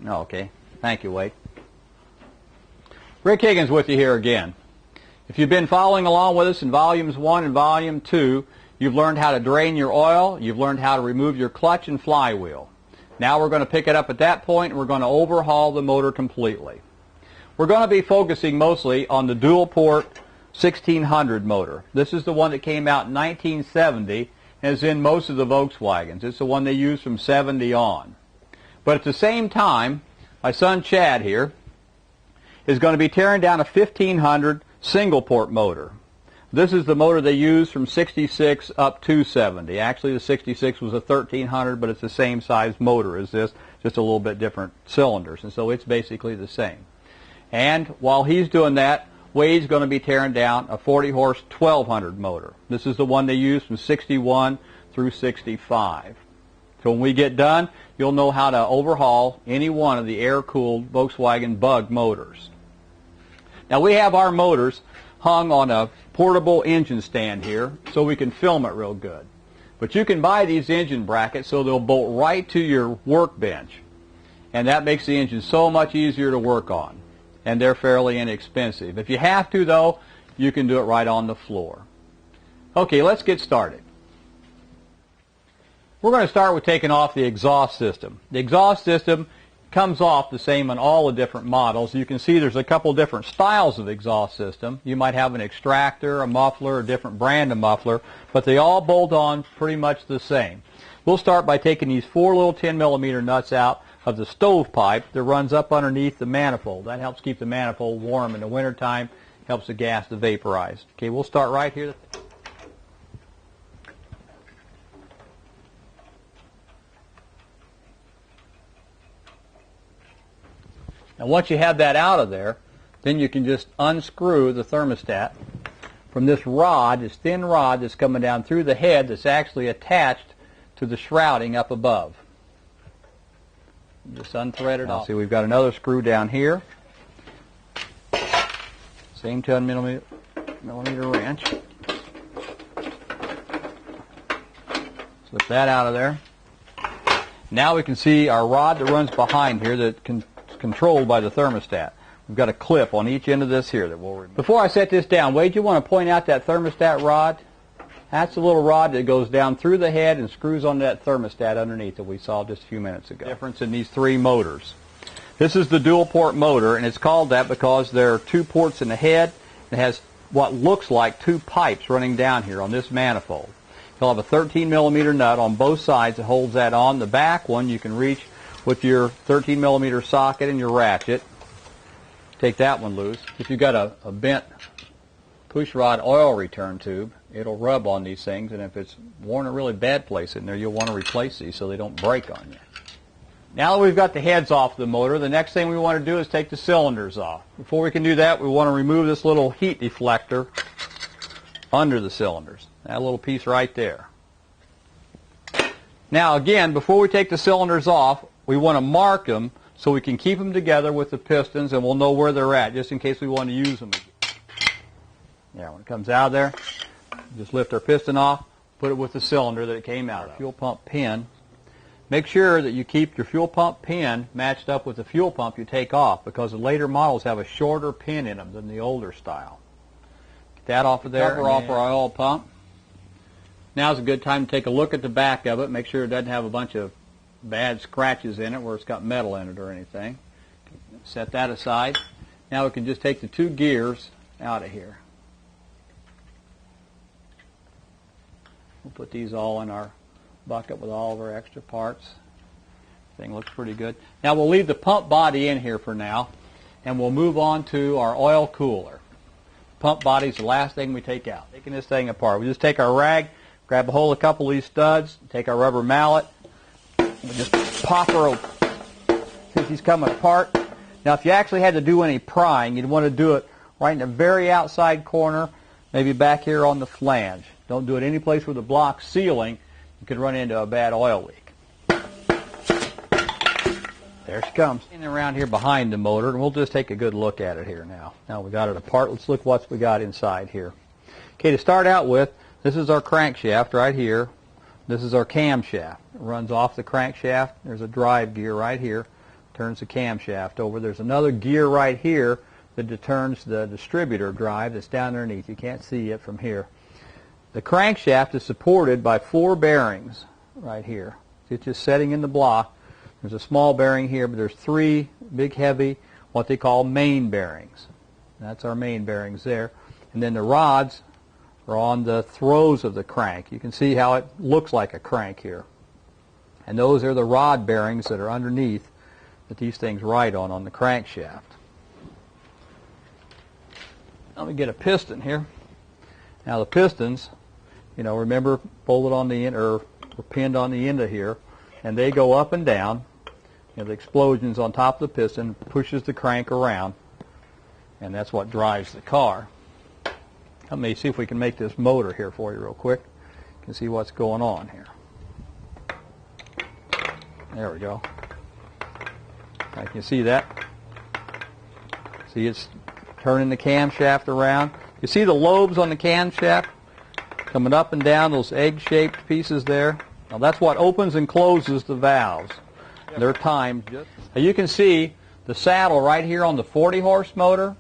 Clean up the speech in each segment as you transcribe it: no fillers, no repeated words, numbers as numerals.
Okay, thank you, Wade. Rick Higgins with you here again. If you've been following along with us in Volumes 1 and Volume 2, you've learned how to drain your oil, you've learned how to remove your clutch and flywheel. Now we're going to pick it up at that point and we're going to overhaul the motor completely. We're going to be focusing mostly on the dual-port 1600 motor. This is the one that came out in 1970 and is in most of the Volkswagens. It's the one they use from 70 on. But at the same time, my son Chad here is going to be tearing down a 1500 single-port motor. This is the motor they use from 66 up to 70. Actually, the 66 was a 1300, but it's the same size motor as this, just a little bit different cylinders, and so it's basically the same. And while he's doing that, Wade's going to be tearing down a 40-horse 1200 motor. This is the one they use from 61 through 65. So when we get done, you'll know how to overhaul any one of the air-cooled Volkswagen Bug motors. Now we have our motors hung on a portable engine stand here so we can film it real good. But you can buy these engine brackets so they'll bolt right to your workbench. And that makes the engine so much easier to work on. And they're fairly inexpensive. If you have to, though, you can do it right on the floor. Okay, let's get started. We're going to start with taking off the exhaust system. The exhaust system comes off the same on all the different models. You can see there's a couple different styles of exhaust system. You might have an extractor, a muffler, a different brand of muffler, but they all bolt on pretty much the same. We'll start by taking these 4 little 10mm nuts out of the stovepipe that runs up underneath the manifold. That helps keep the manifold warm in the wintertime, helps the gas to vaporize. Okay, we'll start right here. Now once you have that out of there, then you can just unscrew the thermostat from this rod, this thin rod that's coming down through the head that's actually attached to the shrouding up above. Just unthread it off. See, we've got another screw down here. Same 10mm wrench. Slip that out of there. Now we can see our rod that runs behind here that is controlled by the thermostat. We've got a clip on each end of this here that we'll remove. Before I set this down, Wade, you want to point out that thermostat rod? That's the little rod that goes down through the head and screws on that thermostat underneath that we saw just a few minutes ago. Difference in these 3 motors. This is the dual port motor, and it's called that because there are 2 ports in the head. It has what looks like 2 pipes running down here on this manifold. You'll have a 13mm nut on both sides that holds that on. The back one you can reach with your 13mm socket and your ratchet. Take that one loose. If you've got a bent push rod oil return tube, it'll rub on these things, and if it's worn a really bad place in there, you'll want to replace these so they don't break on you. Now that we've got the heads off the motor, the next thing we want to do is take the cylinders off. Before we can do that, we want to remove this little heat deflector under the cylinders. That little piece right there. Now again, before we take the cylinders off, we want to mark them so we can keep them together with the pistons and we'll know where they're at just in case we want to use them again. Yeah, when it comes out of there, just lift our piston off, put it with the cylinder that it came out of. Fuel pump pin. Make sure that you keep your fuel pump pin matched up with the fuel pump you take off because the later models have a shorter pin in them than the older style. Get that off of there. Cover off our oil pump. Now's a good time to take a look at the back of it. Make sure it doesn't have a bunch of bad scratches in it where it's got metal in it or anything. Set that aside. Now we can just take the 2 gears out of here. We'll put these all in our bucket with all of our extra parts. Thing looks pretty good. Now we'll leave the pump body in here for now, and we'll move on to our oil cooler. Pump body's the last thing we take out. Taking this thing apart, we just take our rag, grab a hold of a couple of these studs, take our rubber mallet, we just pop her open. See if he's coming apart. Now if you actually had to do any prying, you'd want to do it right in the very outside corner, maybe back here on the flange. Don't do it any place with a block sealing. You could run into a bad oil leak. There she comes. And around here behind the motor, and we'll just take a good look at it here now. Now we got it apart. Let's look what we got inside here. Okay, to start out with, this is our crankshaft right here. This is our camshaft. It runs off the crankshaft. There's a drive gear right here. turns the camshaft over. There's another gear right here that turns the distributor drive that's down underneath. You can't see it from here. The crankshaft is supported by 4 bearings right here. It's just setting in the block. There's a small bearing here, but there's 3 big, heavy, what they call main bearings. That's our main bearings there. And then the rods are on the throws of the crank. You can see how it looks like a crank here. And those are the rod bearings that are underneath that these things ride on the crankshaft. Let me get a piston here. Now the pistons, remember, bolted on the end or pinned on the end of here, and they go up and down. The explosion's on top of the piston, pushes the crank around, and that's what drives the car. Let me see if we can make this motor here for you real quick. You can see what's going on here. There we go. I can see that. See, it's turning the camshaft around. You see the lobes on the camshaft coming up and down, those egg-shaped pieces there? Now that's what opens and closes the valves. They're timed. Now you can see the saddle right here on the 40-horse motor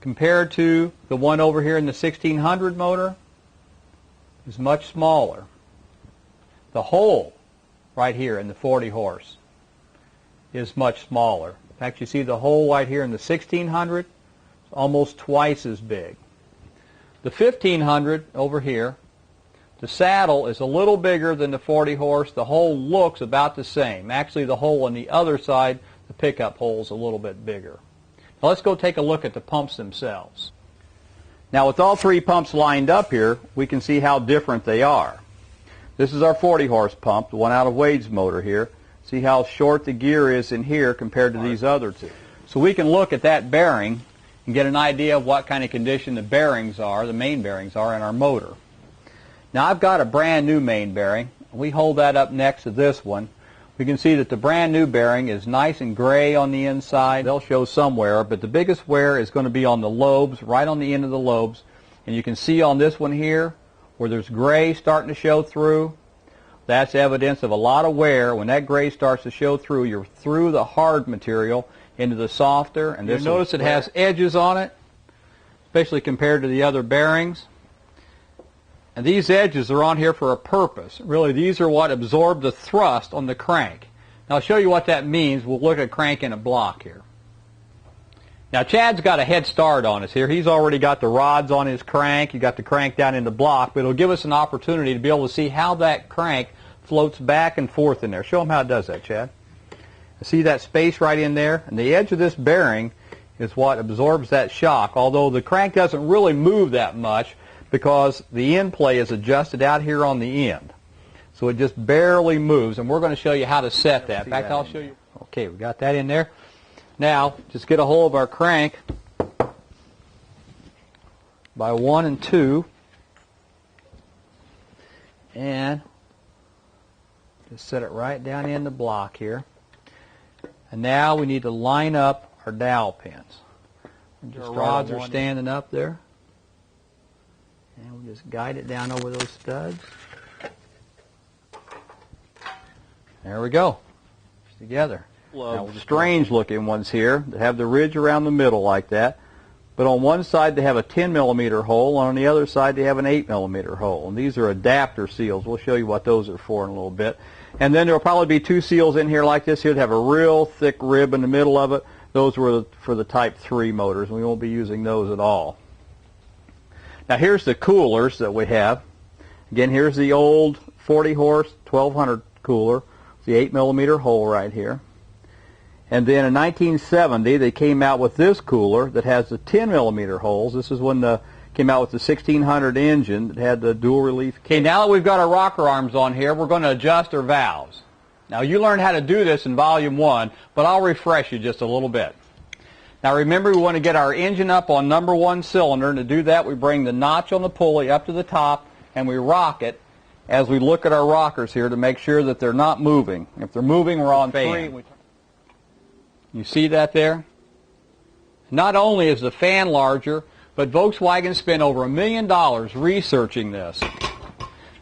compared to the one over here in the 1600 motor is much smaller. The hole right here in the 40-horse is much smaller. In fact, you see the hole right here in the 1600 is almost twice as big. The 1500 over here, the saddle is a little bigger than the 40-horse. The hole looks about the same. Actually, the hole on the other side, the pickup hole, is a little bit bigger. Now let's go take a look at the pumps themselves. Now with all 3 pumps lined up here, we can see how different they are. This is our 40-horse pump, the one out of Wade's motor here. See how short the gear is in here compared to these other 2. So we can look at that bearing and get an idea of what kind of condition the bearings are, the main bearings are in our motor. Now I've got a brand new main bearing. We hold that up next to this one. We can see that the brand new bearing is nice and gray on the inside. They'll show some wear, but the biggest wear is going to be on the lobes, right on the end of the lobes. And you can see on this one here where there's gray starting to show through. That's evidence of a lot of wear. When that gray starts to show through, you're through the hard material into the softer. And you'll notice it has edges on it, especially compared to the other bearings. And these edges are on here for a purpose. Really, these are what absorb the thrust on the crank. Now, I'll show you what that means. We'll look at crank in a block here. Now, Chad's got a head start on us here. He's already got the rods on his crank. He got the crank down in the block, but it'll give us an opportunity to be able to see how that crank floats back and forth in there. Show him how it does that, Chad. See that space right in there? And the edge of this bearing is what absorbs that shock, although the crank doesn't really move that much because the end play is adjusted out here on the end. So it just barely moves, and we're going to show you how to set that. In fact, I'll show you. Okay, we got that in there. Now, just get a hold of our crank by 1 and 2, and just set it right down in the block here. And now we need to line up our dowel pins. Our rods are standing up there. And we'll just guide it down over those studs. There we go. It's together. Now, strange looking ones here that have the ridge around the middle like that. But on one side they have a 10 millimeter hole, and on the other side they have an 8 millimeter hole. And these are adapter seals. We'll show you what those are for in a little bit. And then there will probably be 2 seals in here like this here that have a real thick rib in the middle of it. Those were for the Type 3 motors. We won't be using those at all. Now here's the coolers that we have. Again, here's the old 40-horse 1200 cooler, the 8 millimeter hole right here. And then in 1970, they came out with this cooler that has the 10 millimeter holes. This is when they came out with the 1600 engine that had the dual relief. Okay, now that we've got our rocker arms on here, we're going to adjust our valves. Now you learned how to do this in Volume 1, but I'll refresh you just a little bit. Now remember, we want to get our engine up on number 1 cylinder, and to do that we bring the notch on the pulley up to the top and we rock it as we look at our rockers here to make sure that they're not moving. If they're moving, we're on 3. You see that there? Not only is the fan larger, but Volkswagen spent over $1 million researching this.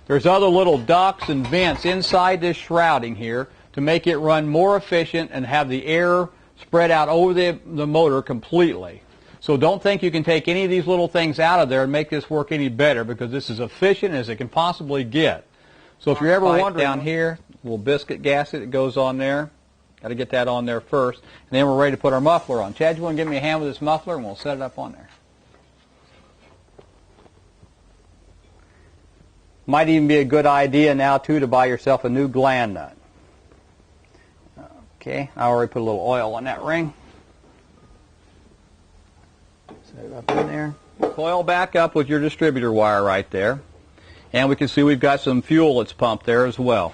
There's other little ducts and vents inside this shrouding here to make it run more efficient and have the air spread out over the motor completely. So don't think you can take any of these little things out of there and make this work any better, because this is efficient as it can possibly get. So if you're ever wondering, down here, a little biscuit gasket that goes on there. Got to get that on there first. And then we're ready to put our muffler on. Chad, you want to give me a hand with this muffler and we'll set it up on there. Might even be a good idea now, too, to buy yourself a new gland nut. Okay, I already put a little oil on that ring. Set it up in there. Coil back up with your distributor wire right there. And we can see we've got some fuel that's pumped there as well.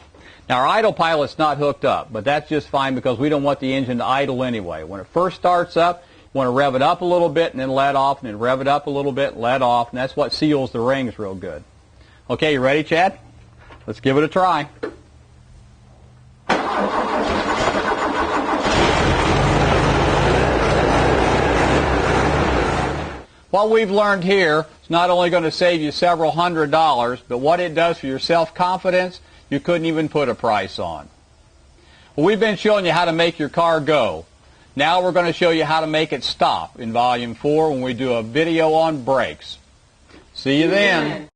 Now, our idle pilot's not hooked up, but that's just fine because we don't want the engine to idle anyway. When it first starts up, you want to rev it up a little bit and then let off, and then rev it up a little bit and let off, and that's what seals the rings real good. Okay, you ready, Chad? Let's give it a try. What we've learned here is not only going to save you several $100s, but what it does for your self-confidence, you couldn't even put a price on. Well, we've been showing you how to make your car go. Now we're going to show you how to make it stop in Volume 4 when we do a video on brakes. See you then.